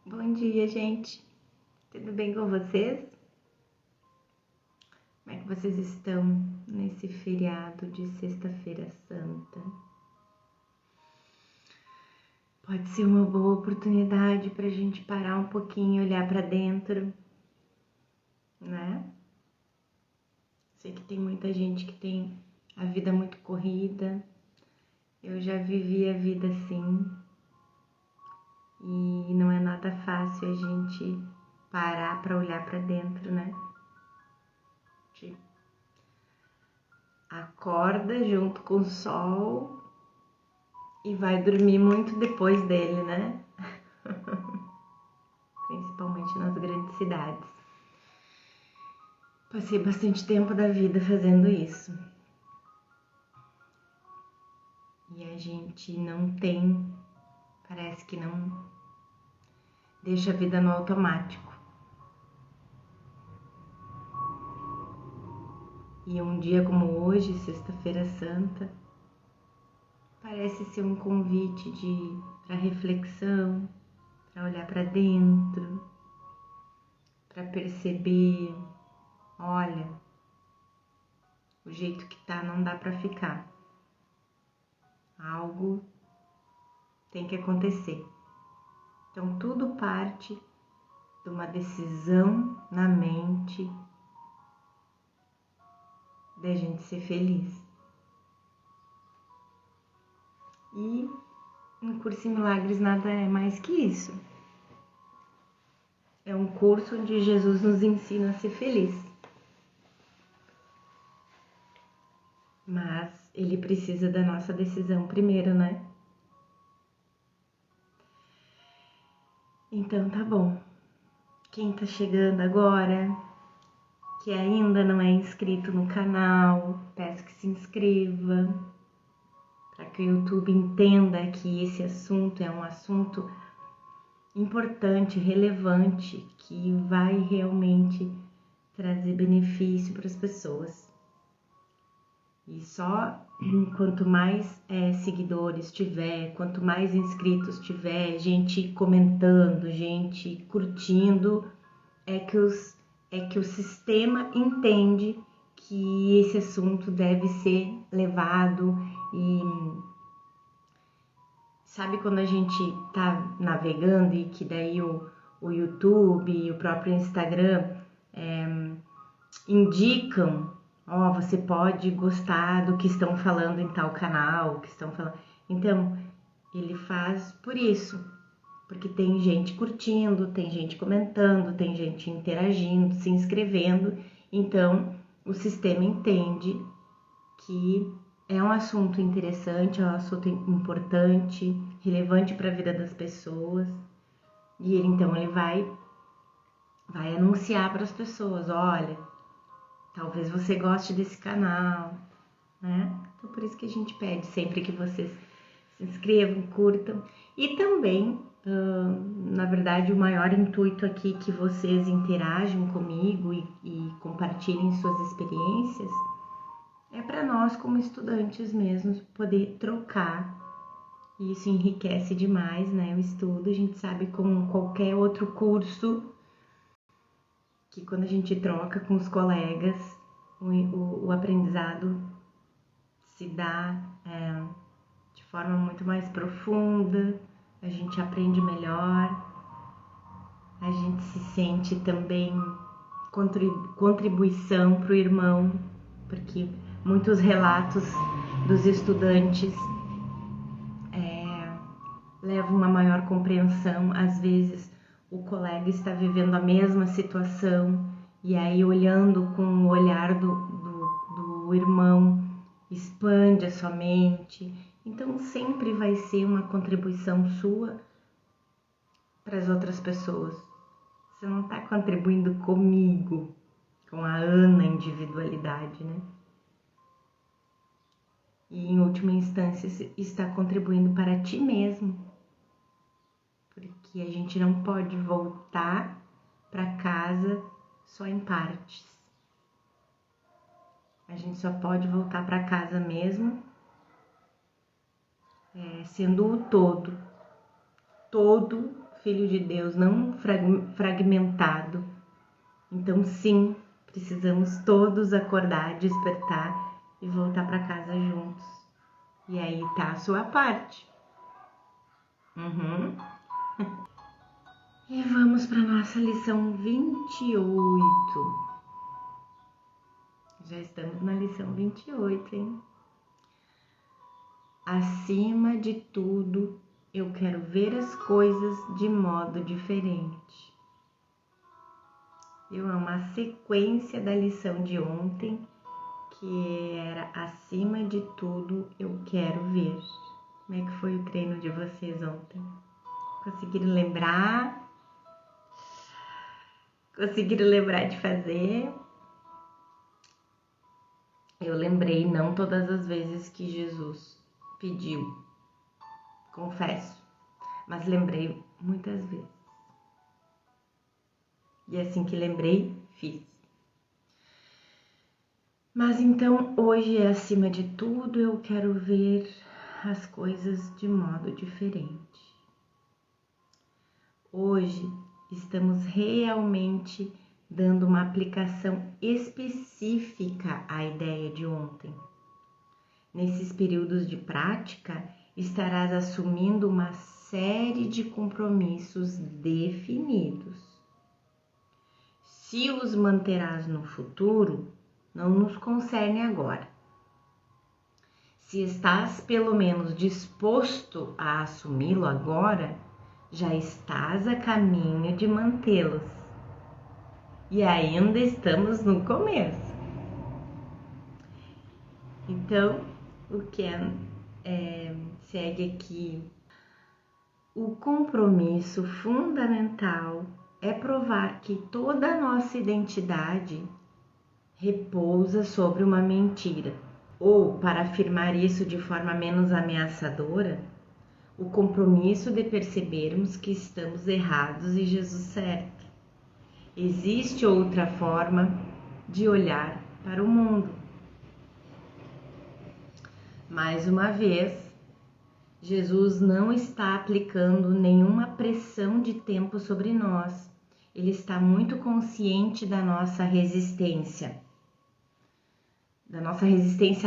Bom dia, gente. Tudo bem com vocês? Como é que vocês estão nesse feriado de Sexta-feira Santa? Pode ser uma boa oportunidade para a gente parar um pouquinho e olhar para dentro, né? Sei que tem muita gente que tem a vida muito corrida. Eu já vivi a vida assim e não é nada fácil a gente parar para olhar para dentro, né? Acorda junto com o sol e vai dormir muito depois dele, né? Principalmente nas grandes cidades. Passei bastante tempo da vida fazendo isso. E a gente não tem, parece que não deixa a vida no automático. E um dia como hoje, Sexta-feira Santa, parece ser um convite para reflexão, para olhar para dentro, para perceber, olha, o jeito que tá não dá para ficar. Algo tem que acontecer. Então tudo parte de uma decisão na mente de a gente ser feliz. E no Curso em Milagres nada é mais que isso. É um curso onde Jesus nos ensina a ser feliz. Mas ele precisa da nossa decisão primeiro, né? Então tá bom. Quem tá chegando agora, que ainda não é inscrito no canal, peço que se inscreva, para que o YouTube entenda que esse assunto é um assunto importante, relevante, que vai realmente trazer benefício para as pessoas. E só quanto mais seguidores tiver, quanto mais inscritos tiver, gente comentando, gente curtindo, é que o sistema entende que esse assunto deve ser levado. E sabe quando a gente tá navegando e que daí o YouTube e o próprio Instagram indicam, ó, você pode gostar do que estão falando em tal canal, que estão falando. Então, ele faz por isso, porque tem gente curtindo, tem gente comentando, tem gente interagindo, se inscrevendo. Então, o sistema entende que é um assunto interessante, é um assunto importante, relevante para a vida das pessoas. E ele vai anunciar para as pessoas, olha, talvez você goste desse canal, né? Então por isso que a gente pede sempre que vocês se inscrevam, curtam. E também, na verdade, o maior intuito aqui é que vocês interajam comigo e compartilhem suas experiências. É para nós, como estudantes mesmos, poder trocar. E isso enriquece demais, né? O estudo, a gente sabe, como qualquer outro curso, que quando a gente troca com os colegas, o aprendizado se dá de forma muito mais profunda, a gente aprende melhor, a gente se sente também contribuição para o irmão, porque muitos relatos dos estudantes levam uma maior compreensão. Às vezes o colega está vivendo a mesma situação e aí olhando com o olhar do irmão expande a sua mente. Então sempre vai ser uma contribuição sua para as outras pessoas. Você não está contribuindo comigo, com a Ana individualidade, né? E em última instância está contribuindo para ti mesmo, porque a gente não pode voltar para casa só em partes. A gente só pode voltar para casa mesmo sendo o todo Filho de Deus, não fragmentado. Então, sim, precisamos todos acordar, despertar e voltar para casa juntos. E aí tá a sua parte. E vamos para nossa lição 28. Já estamos na lição 28, hein? Acima de tudo, eu quero ver as coisas de modo diferente. Eu amo a sequência da lição de ontem, que era acima de tudo, eu quero ver. Como é que foi o treino de vocês ontem? Conseguiram lembrar? Conseguiram lembrar de fazer? Eu lembrei não todas as vezes que Jesus pediu, confesso, mas lembrei muitas vezes. E assim que lembrei, fiz. Mas então, hoje é acima de tudo, eu quero ver as coisas de modo diferente. Hoje estamos realmente dando uma aplicação específica à ideia de ontem. Nesses períodos de prática, estarás assumindo uma série de compromissos definidos. Se os manterás no futuro, não nos concerne agora. Se estás pelo menos disposto a assumi-lo agora, já estás a caminho de mantê-los. E ainda estamos no começo. Então, o que segue aqui? O compromisso fundamental é provar que toda a nossa identidade repousa sobre uma mentira. Ou, para afirmar isso de forma menos ameaçadora, o compromisso de percebermos que estamos errados e Jesus certo. Existe outra forma de olhar para o mundo. Mais uma vez, Jesus não está aplicando nenhuma pressão de tempo sobre nós. Ele está muito consciente da nossa resistência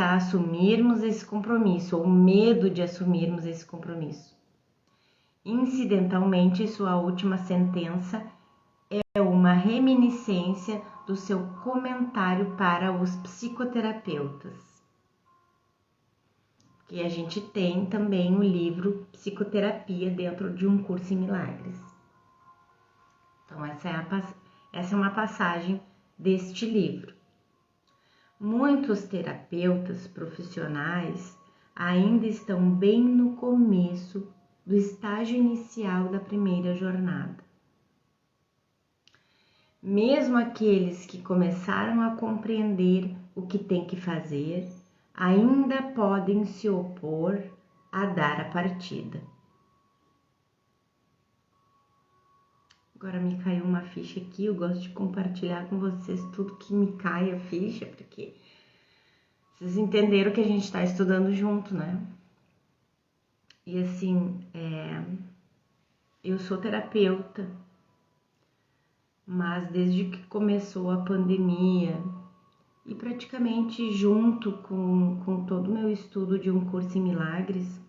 a assumirmos esse compromisso, ou medo de assumirmos esse compromisso. Incidentalmente, sua última sentença é uma reminiscência do seu comentário para os psicoterapeutas. Que a gente tem também o livro Psicoterapia dentro de um curso em milagres. Então, essa é uma passagem deste livro. Muitos terapeutas profissionais ainda estão bem no começo do estágio inicial da primeira jornada. Mesmo aqueles que começaram a compreender o que tem que fazer, ainda podem se opor a dar a partida. Agora me caiu uma ficha aqui, eu gosto de compartilhar com vocês tudo que me cai a ficha, porque vocês entenderam que a gente está estudando junto, né? E assim, eu sou terapeuta, mas desde que começou a pandemia e praticamente junto com todo o meu estudo de um curso em milagres,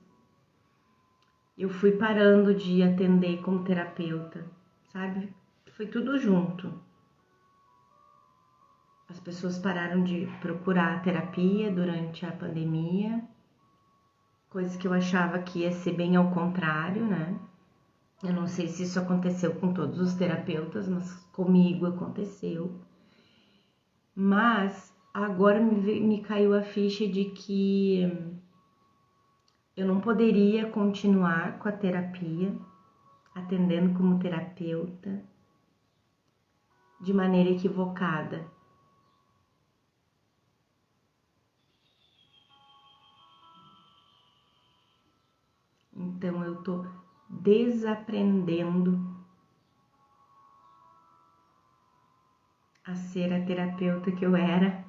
eu fui parando de atender como terapeuta, sabe? Foi tudo junto. As pessoas pararam de procurar terapia durante a pandemia, coisa que eu achava que ia ser bem ao contrário, né? Eu não sei se isso aconteceu com todos os terapeutas, mas comigo aconteceu. Mas agora me caiu a ficha de que eu não poderia continuar com a terapia, atendendo como terapeuta, de maneira equivocada. Então eu tô desaprendendo a ser a terapeuta que eu era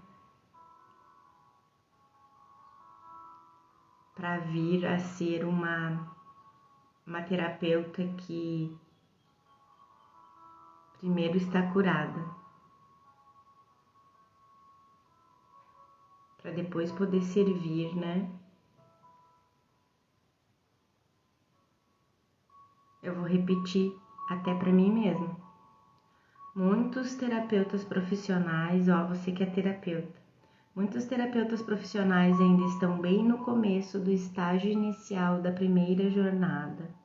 para vir a ser uma terapeuta que Primeiro estar curada, para depois poder servir, né? Eu vou repetir até para mim mesma. Muitos terapeutas profissionais, você que é terapeuta, muitos terapeutas profissionais ainda estão bem no começo do estágio inicial da primeira jornada.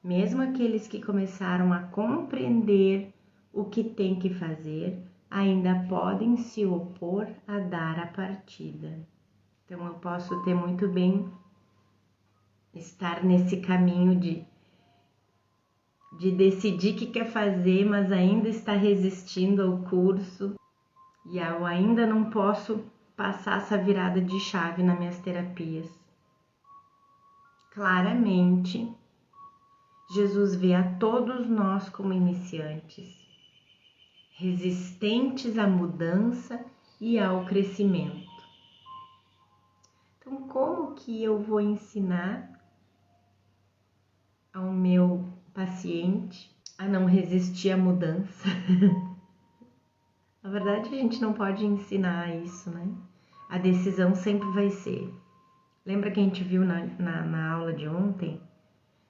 Mesmo aqueles que começaram a compreender o que tem que fazer, ainda podem se opor a dar a partida. Então eu posso ter muito bem estar nesse caminho de decidir o que quer fazer, mas ainda está resistindo ao curso e eu ainda não posso passar essa virada de chave nas minhas terapias. Claramente, Jesus vê a todos nós como iniciantes, resistentes à mudança e ao crescimento. Então, como que eu vou ensinar ao meu paciente a não resistir à mudança? Na verdade, a gente não pode ensinar isso, né? A decisão sempre vai ser. Lembra que a gente viu na aula de ontem?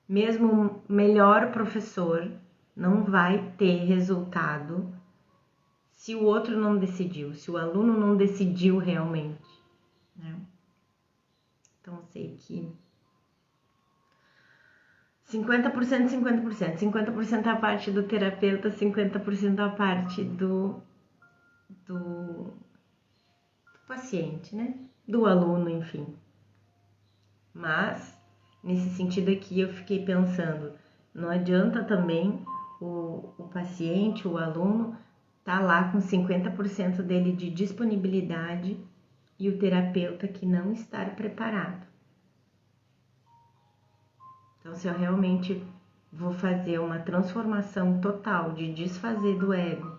Mesmo o melhor professor não vai ter resultado se o outro não decidiu, se o aluno não decidiu realmente, né? Então, sei que 50%, 50%. 50% a parte do terapeuta, 50% a parte do paciente, né? Do aluno, enfim. Mas, nesse sentido aqui, eu fiquei pensando, não adianta também o paciente, o aluno, tá lá com 50% dele de disponibilidade e o terapeuta que não estar preparado. Então, se eu realmente vou fazer uma transformação total de desfazer do ego,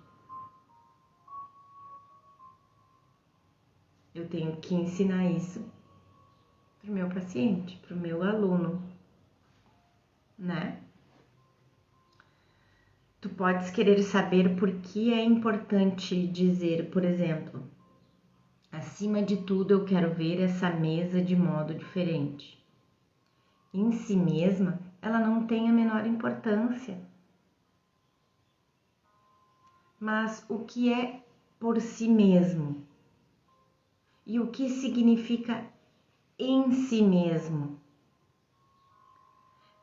eu tenho que ensinar isso para o meu paciente, para o meu aluno, né? Tu podes querer saber por que é importante dizer, por exemplo, acima de tudo eu quero ver essa mesa de modo diferente. Em si mesma, ela não tem a menor importância. Mas o que é por si mesmo? E o que significa em si mesmo?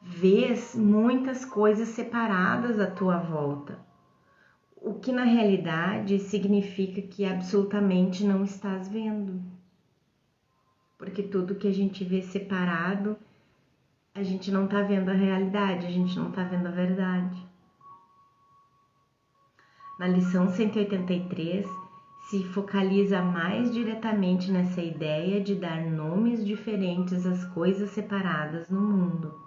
Vês muitas coisas separadas à tua volta, o que na realidade significa que absolutamente não estás vendo. Porque tudo que a gente vê separado, a gente não está vendo a realidade, a gente não está vendo a verdade. Na lição 183, se focaliza mais diretamente nessa ideia de dar nomes diferentes às coisas separadas no mundo.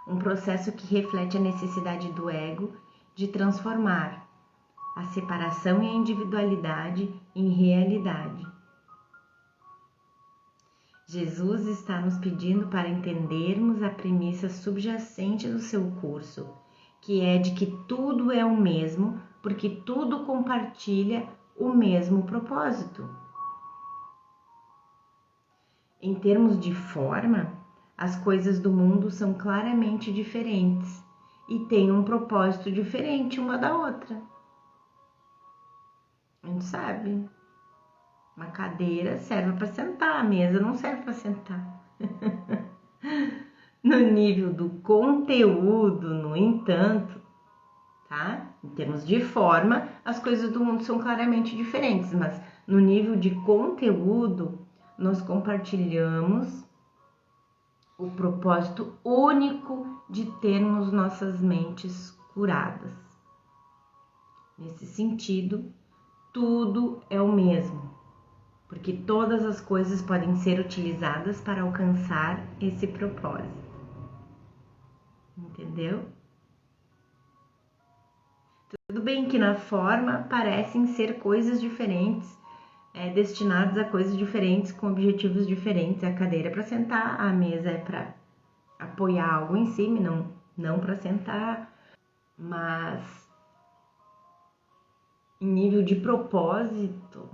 Um processo que reflete a necessidade do ego de transformar a separação e a individualidade em realidade. Jesus está nos pedindo para entendermos a premissa subjacente do seu curso, que é de que tudo é o mesmo, porque tudo compartilha o mesmo propósito. Em termos de forma, as coisas do mundo são claramente diferentes e têm um propósito diferente uma da outra. A gente sabe. Uma cadeira serve para sentar, a mesa não serve para sentar. No nível do conteúdo, no entanto, tá? Em termos de forma, as coisas do mundo são claramente diferentes, mas no nível de conteúdo, nós compartilhamos o propósito único de termos nossas mentes curadas. Nesse sentido, tudo é o mesmo, porque todas as coisas podem ser utilizadas para alcançar esse propósito. Entendeu? Tudo bem que na forma parecem ser coisas diferentes, destinadas a coisas diferentes, com objetivos diferentes. A cadeira é para sentar, a mesa é para apoiar algo em cima, não para sentar. Mas em nível de propósito,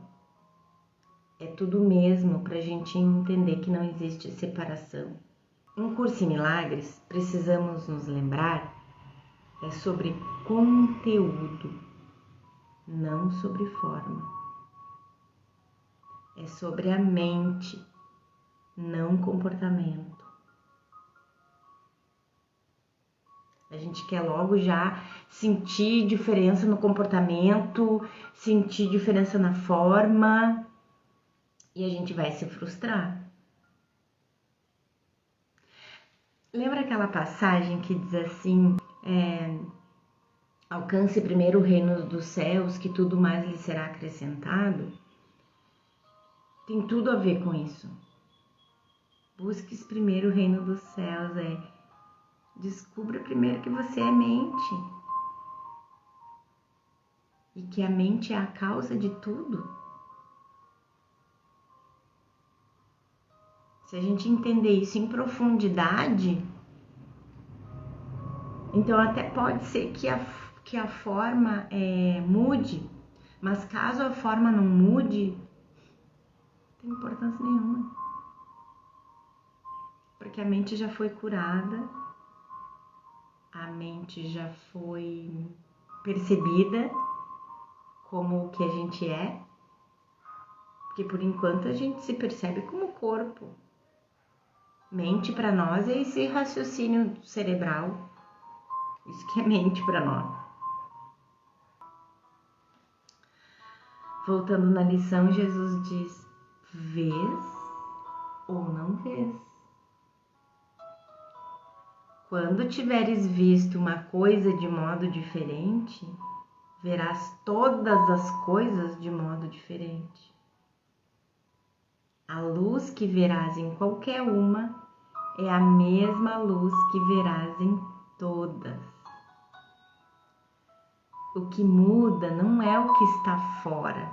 é tudo mesmo para a gente entender que não existe separação. Em Curso em Milagres, precisamos nos lembrar sobre conteúdo, não sobre forma. É sobre a mente, não comportamento. A gente quer logo já sentir diferença no comportamento, sentir diferença na forma, e a gente vai se frustrar. Lembra aquela passagem que diz assim, alcance primeiro o reino dos céus, que tudo mais lhe será acrescentado? Tem tudo a ver com isso. Busques primeiro o reino dos céus, descubra primeiro que você é mente. E que a mente é a causa de tudo. Se a gente entender isso em profundidade, então até pode ser que a forma mude, mas caso a forma não mude, não tem importância nenhuma. Porque a mente já foi curada, a mente já foi percebida como o que a gente é, porque por enquanto a gente se percebe como corpo. Mente para nós é esse raciocínio cerebral, isso que é mente para nós. Voltando na lição, Jesus diz: vês ou não vês? Quando tiveres visto uma coisa de modo diferente, verás todas as coisas de modo diferente. A luz que verás em qualquer uma é a mesma luz que verás em todas. O que muda não é o que está fora,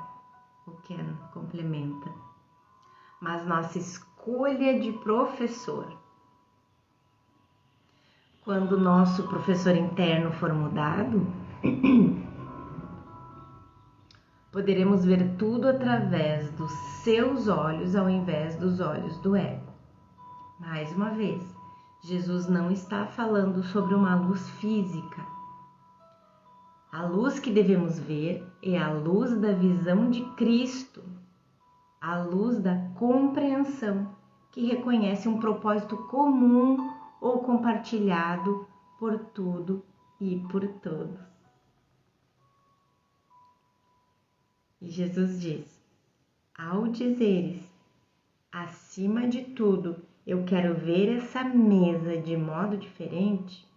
o que complementa, mas nossa escolha de professor. Quando o nosso professor interno for mudado, poderemos ver tudo através dos seus olhos ao invés dos olhos do ego. Mais uma vez, Jesus não está falando sobre uma luz física. A luz que devemos ver é a luz da visão de Cristo, a luz da compreensão, que reconhece um propósito comum ou compartilhado por tudo e por todos. E Jesus diz: ao dizeres, acima de tudo, eu quero ver essa mesa de modo diferente,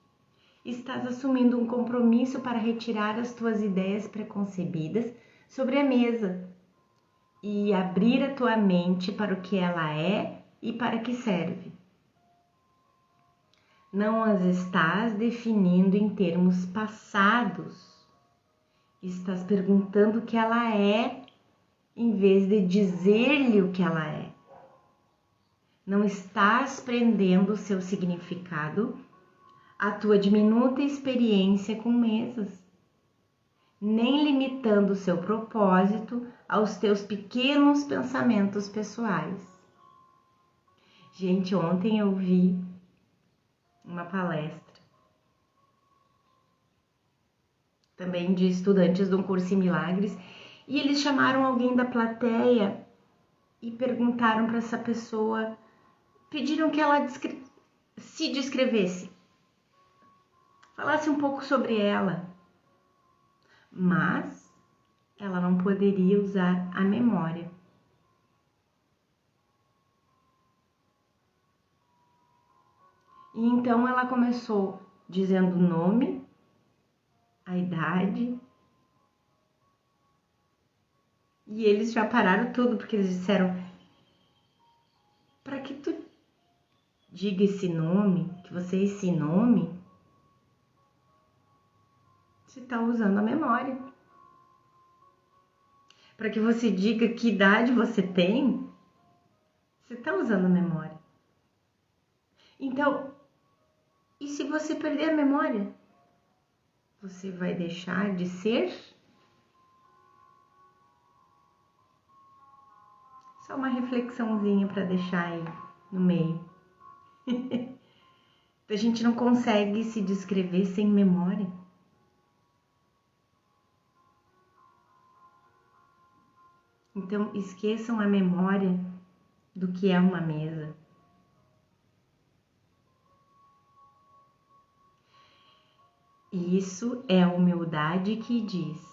estás assumindo um compromisso para retirar as tuas ideias preconcebidas sobre a mesa e abrir a tua mente para o que ela é e para que serve. Não as estás definindo em termos passados. Estás perguntando o que ela é, em vez de dizer-lhe o que ela é. Não estás prendendo o seu significado à tua diminuta experiência com mesas, nem limitando o seu propósito aos teus pequenos pensamentos pessoais. Gente, ontem eu vi uma palestra também de estudantes de um curso em Milagres, e eles chamaram alguém da plateia e perguntaram para essa pessoa, pediram que ela se descrevesse, falasse um pouco sobre ela, mas ela não poderia usar a memória. E então ela começou dizendo o nome, a idade, e eles já pararam tudo, porque eles disseram: para que tu diga esse nome, que você é esse nome, você está usando a memória. Para que você diga que idade você tem, você está usando a memória. Então, e se você perder a memória? Você vai deixar de ser? Só uma reflexãozinha para deixar aí no meio. A gente não consegue se descrever sem memória. Então, esqueçam a memória do que é uma mesa. E isso é a humildade que diz: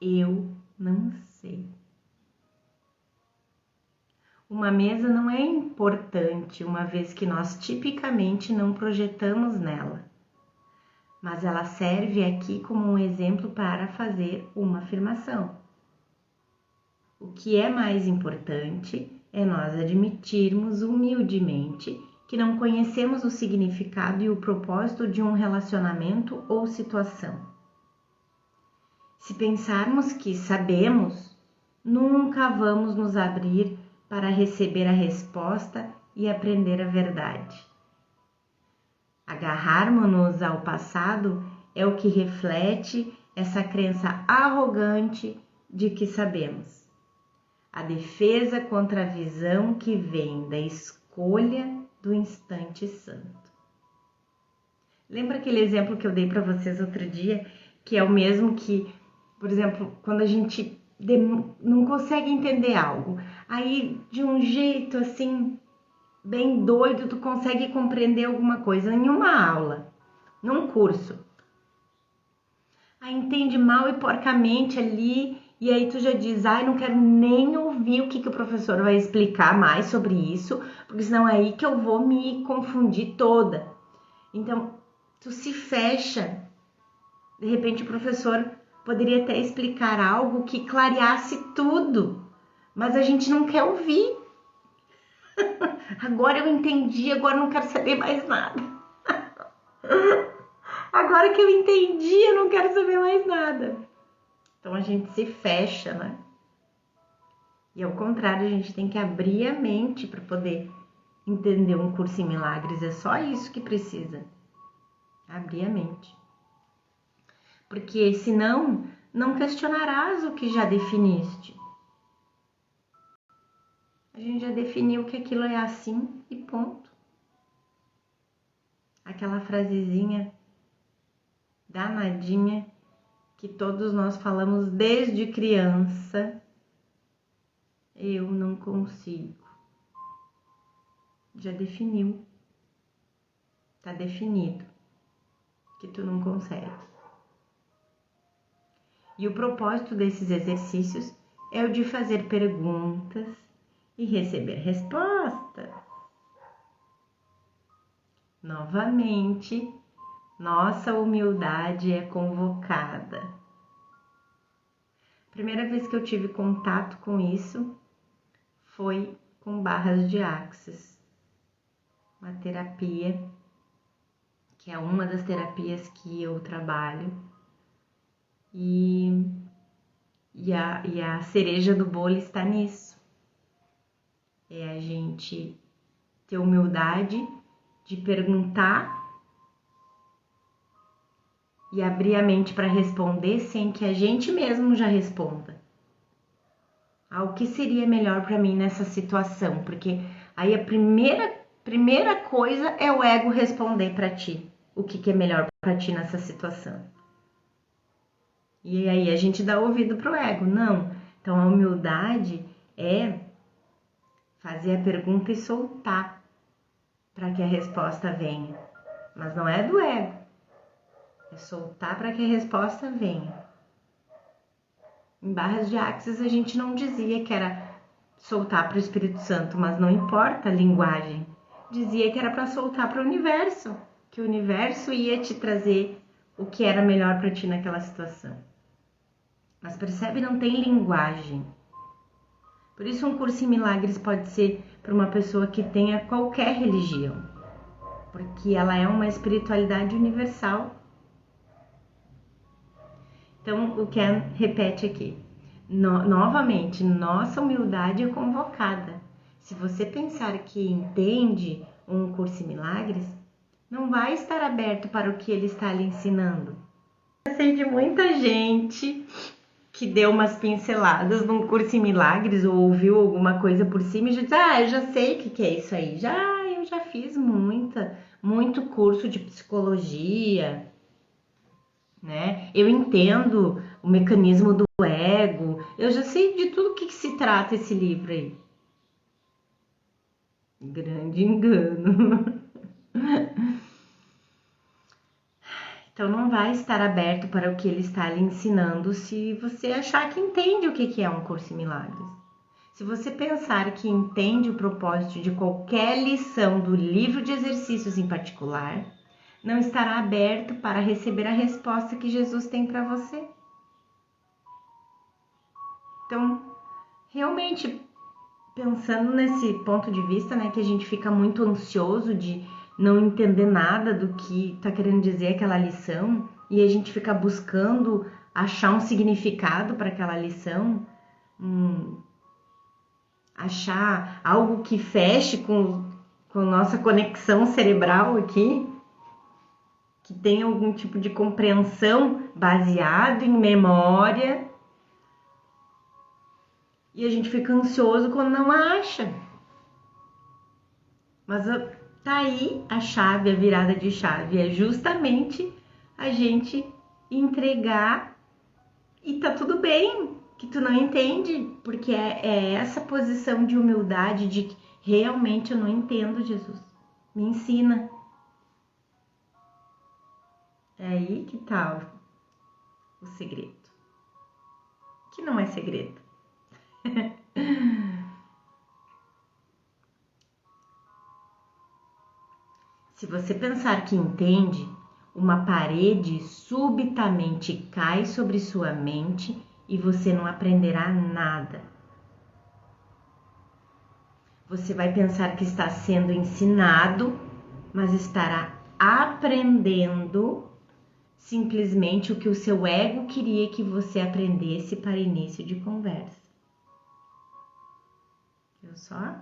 eu não sei. Uma mesa não é importante, uma vez que nós tipicamente não projetamos nela, mas ela serve aqui como um exemplo para fazer uma afirmação. O que é mais importante é nós admitirmos humildemente que não conhecemos o significado e o propósito de um relacionamento ou situação. Se pensarmos que sabemos, nunca vamos nos abrir para receber a resposta e aprender a verdade. Agarrarmos-nos ao passado é o que reflete essa crença arrogante de que sabemos. A defesa contra a visão que vem da escolha do instante santo. Lembra aquele exemplo que eu dei para vocês outro dia, que é o mesmo que, por exemplo, quando a gente não consegue entender algo, aí de um jeito assim, bem doido, tu consegue compreender alguma coisa em uma aula, num curso. Aí entende mal e porcamente ali, e aí tu já diz, não quero nem ouvir o que o professor vai explicar mais sobre isso, porque senão é aí que eu vou me confundir toda. Então, tu se fecha. De repente o professor poderia até explicar algo que clareasse tudo, mas a gente não quer ouvir. Agora eu entendi, agora não quero saber mais nada. Agora que eu entendi, eu não quero saber mais nada. Então a gente se fecha, né? E ao contrário, a gente tem que abrir a mente para poder entender um curso em milagres. É só isso que precisa. Abrir a mente. Porque senão, não questionarás o que já definiste. A gente já definiu que aquilo é assim e ponto. Aquela frasezinha danadinha que todos nós falamos desde criança. Eu não consigo. Já definiu. Tá definido que tu não consegue. E o propósito desses exercícios é o de fazer perguntas e receber respostas. Novamente, nossa humildade é convocada. A primeira vez que eu tive contato com isso foi com barras de Axis, uma terapia que é uma das terapias que eu trabalho, e a cereja do bolo está nisso. É a gente ter humildade de perguntar e abrir a mente para responder sem que a gente mesmo já responda. O que seria melhor para mim nessa situação? Porque aí a primeira coisa é o ego responder para ti o que é melhor para ti nessa situação. E aí a gente dá ouvido pro ego. Não. Então a humildade é fazer a pergunta e soltar para que a resposta venha. Mas não é do ego. É soltar para que a resposta venha. Em barras de Axis a gente não dizia que era soltar para o Espírito Santo, mas não importa a linguagem. Dizia que era para soltar para o universo, que o universo ia te trazer o que era melhor para ti naquela situação. Mas percebe, não tem linguagem. Por isso um curso em milagres pode ser para uma pessoa que tenha qualquer religião, porque ela é uma espiritualidade universal. Então o Ken repete aqui, novamente, nossa humildade é convocada. Se você pensar que entende um curso em milagres, não vai estar aberto para o que ele está lhe ensinando. Eu sei de muita gente que deu umas pinceladas num curso em milagres ou ouviu alguma coisa por cima e já diz, eu já sei o que é isso aí. Eu já fiz muito curso de psicologia, né? Eu entendo o mecanismo do ego, eu já sei de tudo que se trata esse livro aí. Grande engano. Então não vai estar aberto para o que ele está lhe ensinando se você achar que entende o que é um curso em milagres. Se você pensar que entende o propósito de qualquer lição do livro de exercícios em particular, não estará aberto para receber a resposta que Jesus tem para você. Então, realmente, pensando nesse ponto de vista, né, que a gente fica muito ansioso de não entender nada do que está querendo dizer aquela lição e a gente fica buscando achar um significado para aquela lição, achar algo que feche com nossa conexão cerebral aqui, que tenha algum tipo de compreensão baseado em memória, e a gente fica ansioso quando não acha. Mas tá aí a chave, a virada de chave, é justamente a gente entregar e tá tudo bem que tu não entende, porque é essa posição de humildade de que realmente eu não entendo, Jesus, me ensina. É aí que tá o segredo, que não é segredo. Se você pensar que entende, uma parede subitamente cai sobre sua mente e você não aprenderá nada. Você vai pensar que está sendo ensinado, mas estará aprendendo simplesmente o que o seu ego queria que você aprendesse para início de conversa. Viu só?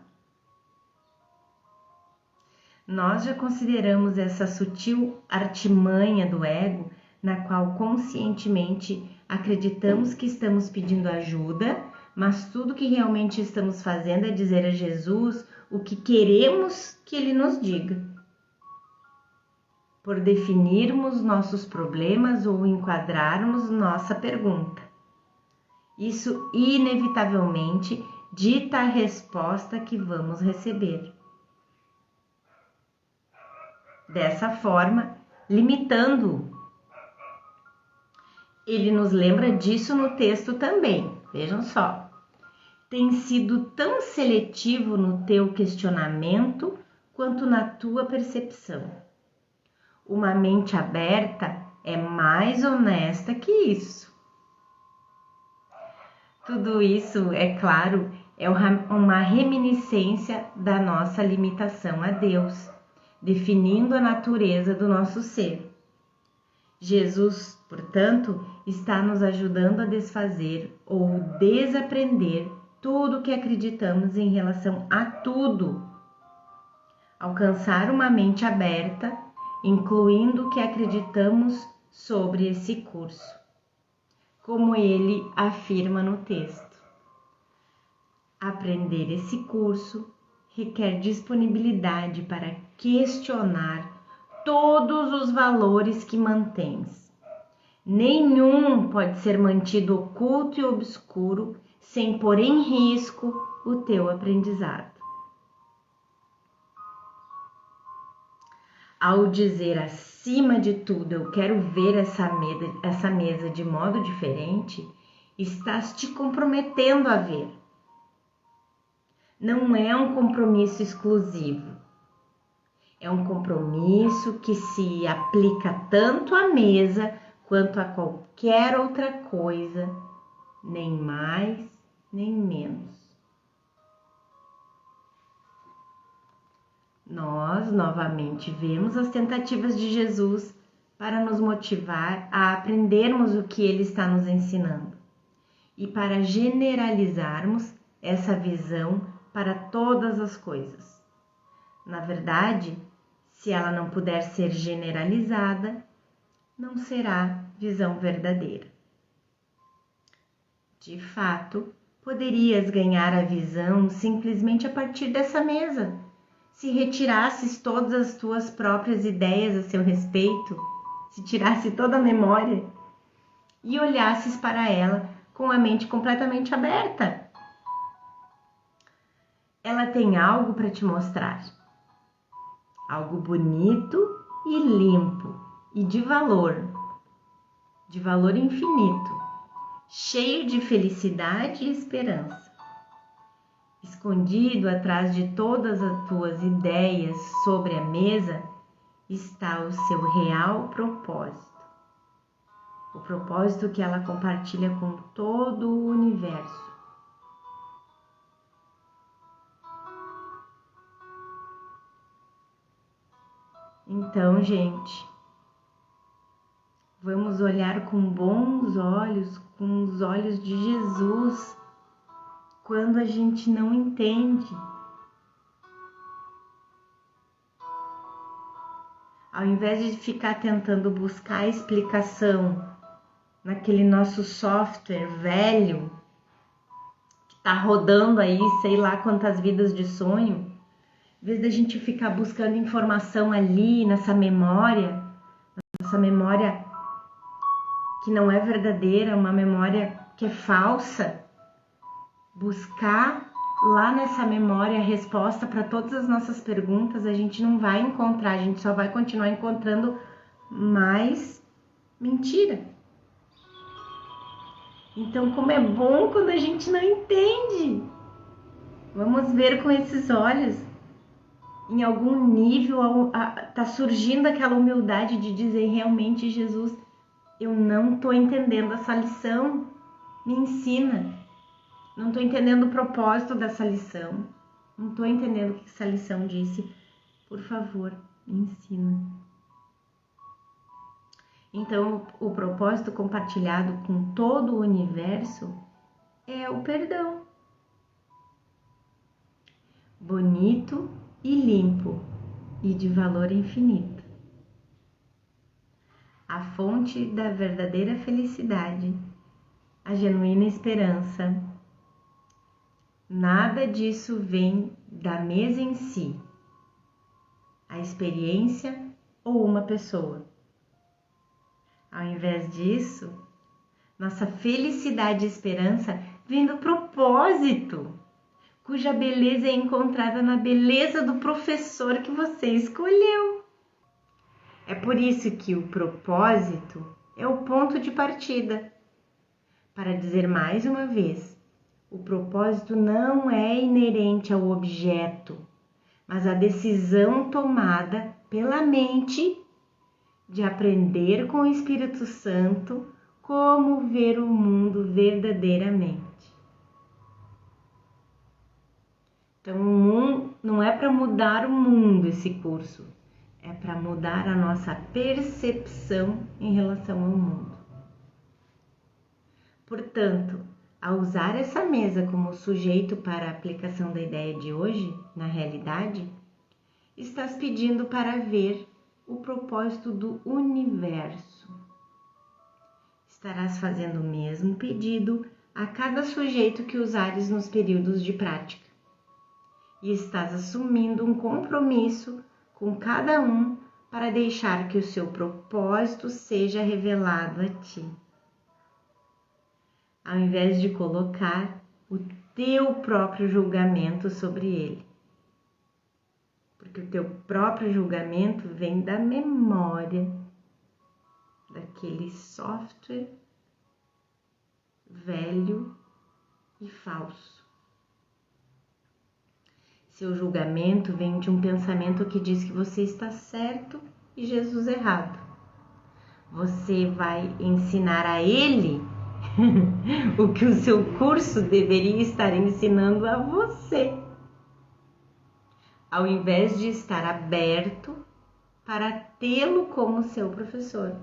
Nós já consideramos essa sutil artimanha do ego, na qual conscientemente acreditamos que estamos pedindo ajuda, mas tudo que realmente estamos fazendo é dizer a Jesus o que queremos que ele nos diga. Por definirmos nossos problemas ou enquadrarmos nossa pergunta. Isso inevitavelmente dita a resposta que vamos receber. Dessa forma, limitando-o. Ele nos lembra disso no texto também. Vejam só. Tem sido tão seletivo no teu questionamento quanto na tua percepção. Uma mente aberta é mais honesta que isso. Tudo isso, é claro, é uma reminiscência da nossa limitação a Deus, definindo a natureza do nosso ser. Jesus, portanto, está nos ajudando a desfazer ou desaprender tudo o que acreditamos em relação a tudo. Alcançar uma mente aberta, incluindo o que acreditamos sobre esse curso, como ele afirma no texto. Aprender esse curso requer disponibilidade para questionar todos os valores que mantens. Nenhum pode ser mantido oculto e obscuro sem pôr em risco o teu aprendizado. Ao dizer acima de tudo, eu quero ver essa mesa de modo diferente, estás te comprometendo a ver. Não é um compromisso exclusivo. É um compromisso que se aplica tanto à mesa quanto a qualquer outra coisa, nem mais, nem menos. Nós, novamente, vemos as tentativas de Jesus para nos motivar a aprendermos o que ele está nos ensinando e para generalizarmos essa visão para todas as coisas. Na verdade, se ela não puder ser generalizada, não será visão verdadeira. De fato, poderias ganhar a visão simplesmente a partir dessa mesa. Se retirasses todas as tuas próprias ideias a seu respeito, se tirasse toda a memória e olhasses para ela com a mente completamente aberta. Ela tem algo para te mostrar. Algo bonito e limpo e de valor infinito, cheio de felicidade e esperança. Escondido atrás de todas as tuas ideias sobre a mesa está o seu real propósito. O propósito que ela compartilha com todo o universo. Então, gente, vamos olhar com bons olhos, com os olhos de Jesus, quando a gente não entende. Ao invés de ficar tentando buscar explicação naquele nosso software velho, que tá rodando aí sei lá quantas vidas de sonho, em vez da gente ficar buscando informação ali nessa memória que não é verdadeira, uma memória que é falsa, buscar lá nessa memória a resposta para todas as nossas perguntas, a gente não vai encontrar, a gente só vai continuar encontrando mais mentira. Então, como é bom quando a gente não entende. Vamos ver com esses olhos. Em algum nível tá surgindo aquela humildade de dizer realmente, Jesus, eu não tô entendendo essa lição, me ensina. Não tô entendendo o propósito dessa lição. Não tô entendendo o que essa lição disse. Por favor, me ensina. Então, o propósito compartilhado com todo o universo é o perdão. Bonito e limpo e de valor infinito. A fonte da verdadeira felicidade, a genuína esperança. Nada disso vem da mesa em si, a experiência ou uma pessoa. Ao invés disso, nossa felicidade e esperança vem do propósito, cuja beleza é encontrada na beleza do professor que você escolheu. É por isso que o propósito é o ponto de partida. Para dizer mais uma vez, o propósito não é inerente ao objeto, mas à decisão tomada pela mente de aprender com o Espírito Santo como ver o mundo verdadeiramente. Então, não é para mudar o mundo esse curso, é para mudar a nossa percepção em relação ao mundo. Portanto, ao usar essa mesa como sujeito para a aplicação da ideia de hoje, na realidade, estás pedindo para ver o propósito do universo. Estarás fazendo o mesmo pedido a cada sujeito que usares nos períodos de prática. E estás assumindo um compromisso com cada um para deixar que o seu propósito seja revelado a ti. Ao invés de colocar o teu próprio julgamento sobre ele. Porque o teu próprio julgamento vem da memória, daquele software velho e falso. Seu julgamento vem de um pensamento que diz que você está certo e Jesus errado. Você vai ensinar a ele o que o seu curso deveria estar ensinando a você, ao invés de estar aberto para tê-lo como seu professor,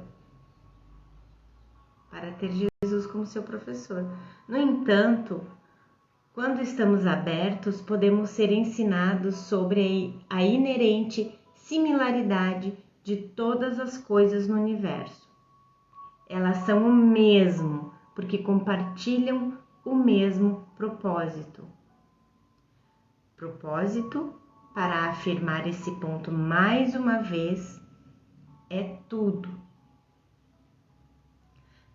para ter Jesus como seu professor. No entanto, quando estamos abertos, podemos ser ensinados sobre a inerente similaridade de todas as coisas no universo. Elas são o mesmo, porque compartilham o mesmo propósito. Propósito, para afirmar esse ponto mais uma vez, é tudo.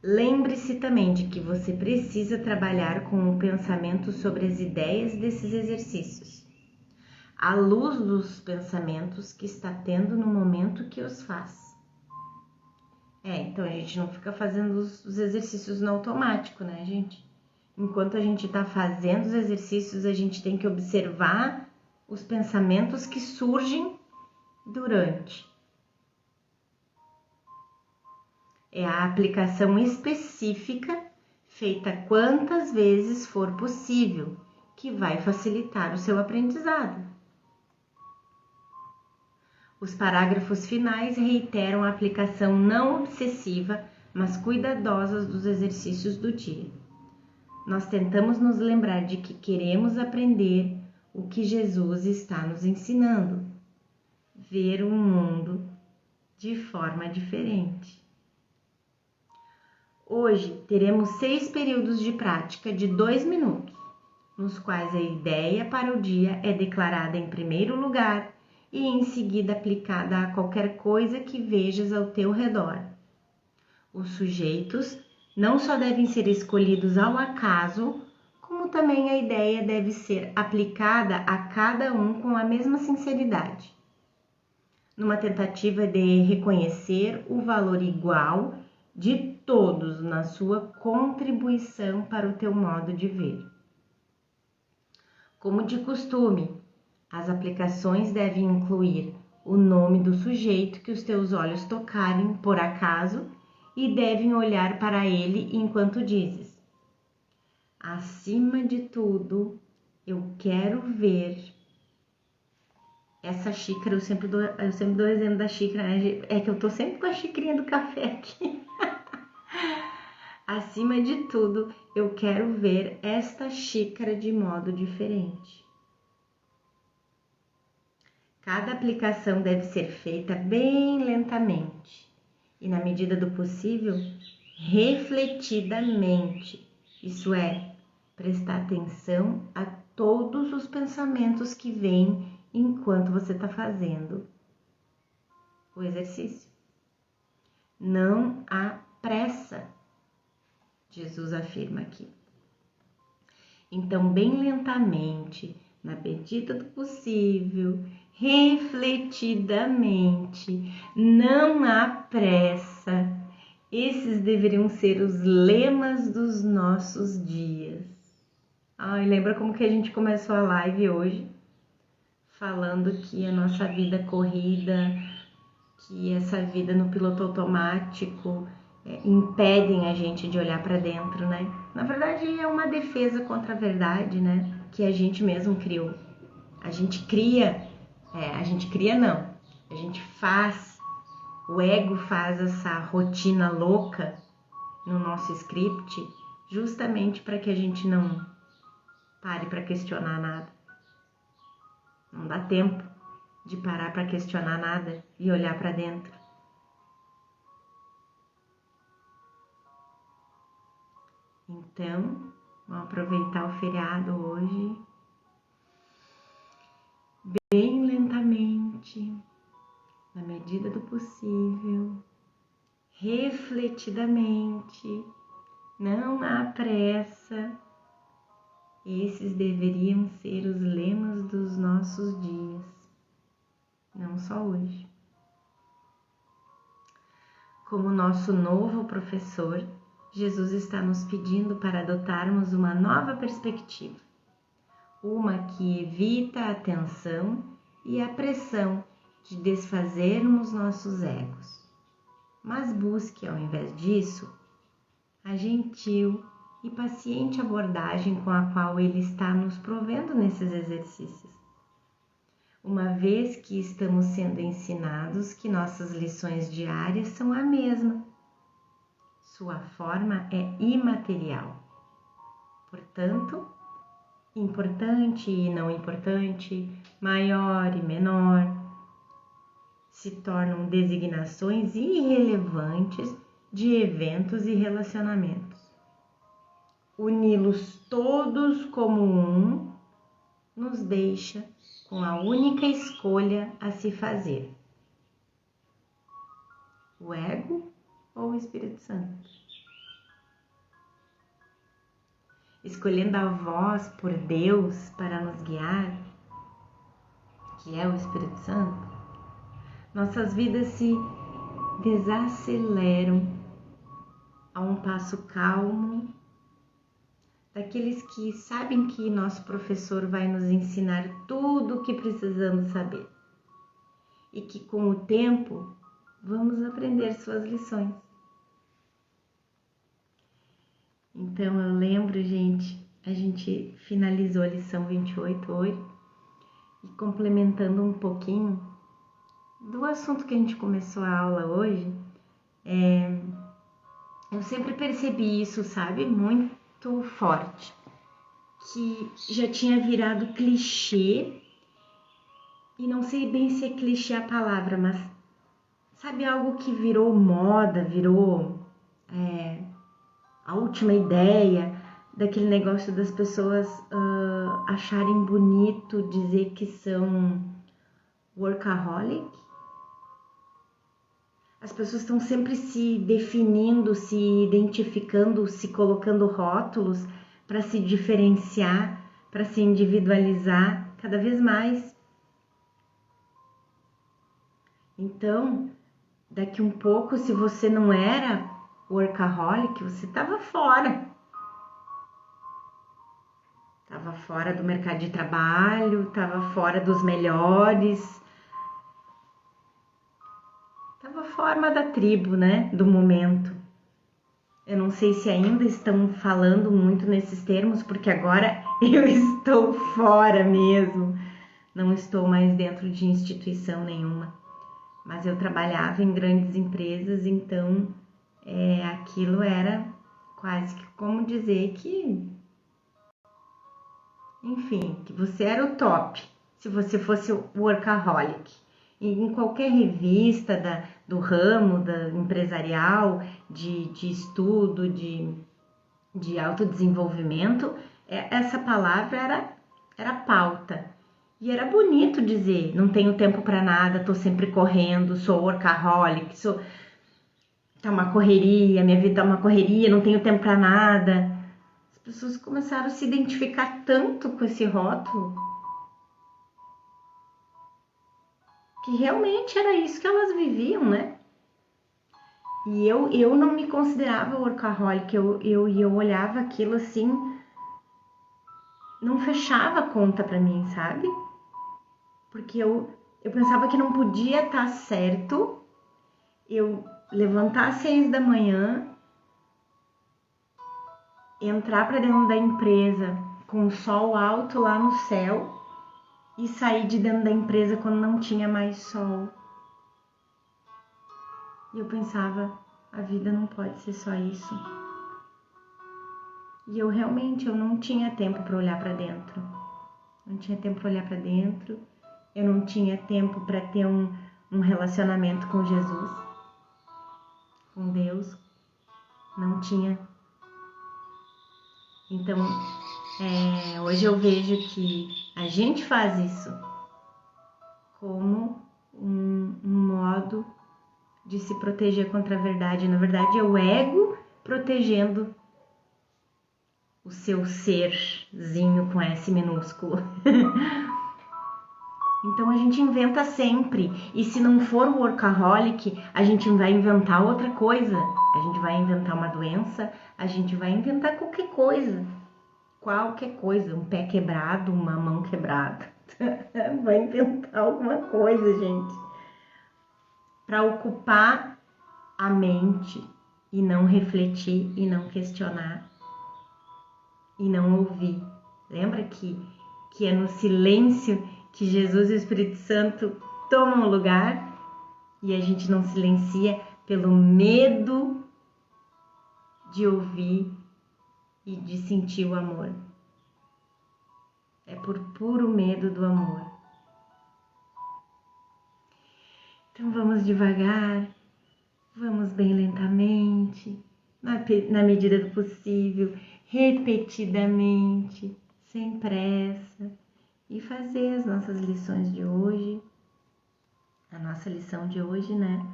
Lembre-se também de que você precisa trabalhar com o pensamento sobre as ideias desses exercícios, à luz dos pensamentos que está tendo no momento que os faz. Então a gente não fica fazendo os exercícios no automático, né, gente? Enquanto a gente está fazendo os exercícios, a gente tem que observar os pensamentos que surgem durante. É a aplicação específica, feita quantas vezes for possível, que vai facilitar o seu aprendizado. Os parágrafos finais reiteram a aplicação não obsessiva, mas cuidadosa dos exercícios do dia. Nós tentamos nos lembrar de que queremos aprender o que Jesus está nos ensinando, ver o mundo de forma diferente. Hoje teremos 6 períodos de prática de 2 minutos, nos quais a ideia para o dia é declarada em primeiro lugar e em seguida aplicada a qualquer coisa que vejas ao teu redor. Os sujeitos não só devem ser escolhidos ao acaso, como também a ideia deve ser aplicada a cada um com a mesma sinceridade, numa tentativa de reconhecer o valor igual de todos na sua contribuição para o teu modo de ver. Como de costume, as aplicações devem incluir o nome do sujeito que os teus olhos tocarem por acaso e devem olhar para ele enquanto dizes: acima de tudo, eu quero ver essa xícara. Eu sempre dou exemplo da xícara, né? É que eu tô sempre com a xicrinha do café aqui. Acima de tudo, eu quero ver esta xícara de modo diferente. Cada aplicação deve ser feita bem lentamente e, na medida do possível, refletidamente. Isso é, prestar atenção a todos os pensamentos que vêm enquanto você está fazendo o exercício. Não há pressa, Jesus afirma aqui. Então, bem lentamente, na medida do possível, refletidamente, não há pressa. Esses deveriam ser os lemas dos nossos dias. Lembra como que a gente começou a live hoje? Falando que a nossa vida corrida, que essa vida no piloto automático impedem a gente de olhar para dentro, né? Na verdade, é uma defesa contra a verdade, né? Que a gente mesmo criou. A gente faz, o ego faz essa rotina louca no nosso script, justamente para que a gente não pare para questionar nada. Não dá tempo de parar para questionar nada e olhar para dentro. Então, vamos aproveitar o feriado hoje, bem lentamente, na medida do possível, refletidamente, não há pressa. Esses deveriam ser os lemas dos nossos dias, não só hoje. Como nosso novo professor, Jesus está nos pedindo para adotarmos uma nova perspectiva, uma que evita a tensão e a pressão de desfazermos nossos egos, mas busque, ao invés disso, a gentil e paciente abordagem com a qual ele está nos provendo nesses exercícios. Uma vez que estamos sendo ensinados que nossas lições diárias são a mesma. Sua forma é imaterial. Portanto, importante e não importante, maior e menor, se tornam designações irrelevantes de eventos e relacionamentos. uni-los todos como um, nos deixa com a única escolha a se fazer: o ego ou o Espírito Santo? Escolhendo a voz por Deus para nos guiar, que é o Espírito Santo, nossas vidas se desaceleram a um passo calmo, daqueles que sabem que nosso professor vai nos ensinar tudo o que precisamos saber e que com o tempo vamos aprender suas lições. Então eu lembro, gente, a gente finalizou a lição 28 hoje e complementando um pouquinho do assunto que a gente começou a aula hoje, eu sempre percebi isso, sabe, muito forte, que já tinha virado clichê, e não sei bem se é clichê a palavra, mas sabe, algo que virou moda, virou a última ideia, daquele negócio das pessoas acharem bonito dizer que são workaholic. As pessoas estão sempre se definindo, se identificando, se colocando rótulos para se diferenciar, para se individualizar cada vez mais. Então, daqui um pouco, se você não era workaholic, você estava fora. Estava fora do mercado de trabalho, estava fora dos melhores. Estava fora da tribo, né? Do momento. Eu não sei se ainda estão falando muito nesses termos, porque agora eu estou fora mesmo. Não estou mais dentro de instituição nenhuma. Mas eu trabalhava em grandes empresas, então aquilo era quase que como dizer que, enfim, que você era o top, se você fosse workaholic. E em qualquer revista do ramo empresarial, de estudo, de autodesenvolvimento, essa palavra era pauta. E era bonito dizer, não tenho tempo para nada, tô sempre correndo, sou workaholic, tá uma correria, minha vida tá uma correria, não tenho tempo para nada. As pessoas começaram a se identificar tanto com esse rótulo que realmente era isso que elas viviam, né? E eu não me considerava workaholic, eu olhava aquilo assim, não fechava a conta para mim, sabe? Porque eu pensava que não podia estar certo eu levantar às 6 da manhã, entrar para dentro da empresa com o sol alto lá no céu e sair de dentro da empresa quando não tinha mais sol. E eu pensava, a vida não pode ser só isso. E eu realmente não tinha tempo para olhar para dentro. Não tinha tempo para olhar para dentro. Eu não tinha tempo para ter um relacionamento com Jesus, com Deus. Não tinha. Então, hoje eu vejo que a gente faz isso como um modo de se proteger contra a verdade. Na verdade, é o ego protegendo o seu serzinho com S minúsculo. Então a gente inventa sempre. E se não for o workaholic, a gente vai inventar outra coisa. A gente vai inventar uma doença, a gente vai inventar qualquer coisa. Qualquer coisa, um pé quebrado, uma mão quebrada. Vai inventar alguma coisa, gente. Para ocupar a mente e não refletir e não questionar e não ouvir. Lembra que é no silêncio que Jesus e o Espírito Santo tomam lugar e a gente não silencia pelo medo de ouvir e de sentir o amor. É por puro medo do amor. Então vamos devagar, vamos bem lentamente, na medida do possível, repetidamente, sem pressa, e fazer as nossas lições de hoje, a nossa lição de hoje, né?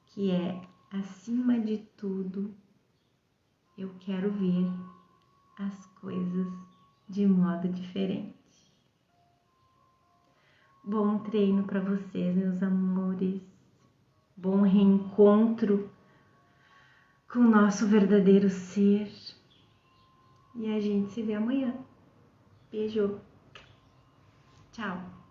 Que é, acima de tudo, eu quero ver as coisas de modo diferente. Bom treino para vocês, meus amores. Bom reencontro com o nosso verdadeiro ser. E a gente se vê amanhã. Beijo. Tchau.